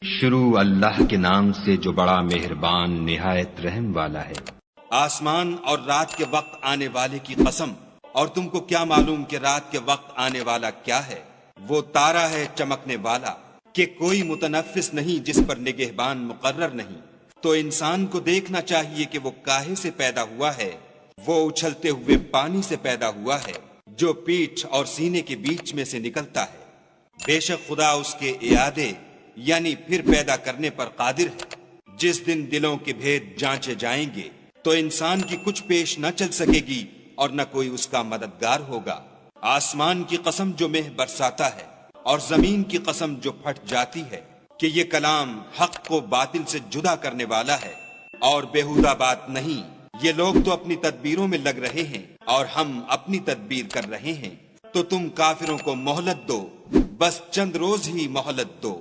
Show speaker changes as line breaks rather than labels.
शुरू अल्लाह के नाम से जो बड़ा मेहरबान निहायत रहम वाला है।
आसमान और रात के वक्त आने वाले की कसम, और तुमको क्या मालूम कि रात के वक्त आने वाला क्या है। वो तारा है चमकने वाला कि कोई मुतनफ्फिस नहीं जिस पर निगहबान मुकर्रर नहीं। तो इंसान को देखना चाहिए कि वो काहे से पैदा हुआ है। वो उछलते हुए पानी से पैदा हुआ है जो पीठ और सीने के बीच में से निकलता है। बेशक खुदा उसके इयादे यानी फिर पैदा करने पर कादिर है। जिस दिन दिलों के भेद जांचे जाएंगे तो इंसान की कुछ पेश न चल सकेगी और न कोई उसका मददगार होगा। आसमान की कसम जो मेह बरसाता है और जमीन की कसम जो फट जाती है कि ये कलाम हक को बातिल से जुदा करने वाला है और बेहुदा बात नहीं। ये लोग तो अपनी तदबीरों में लग रहे हैं और हम अपनी तदबीर कर रहे हैं। तो तुम काफिरों को मोहलत दो, बस चंद रोज ही मोहलत दो।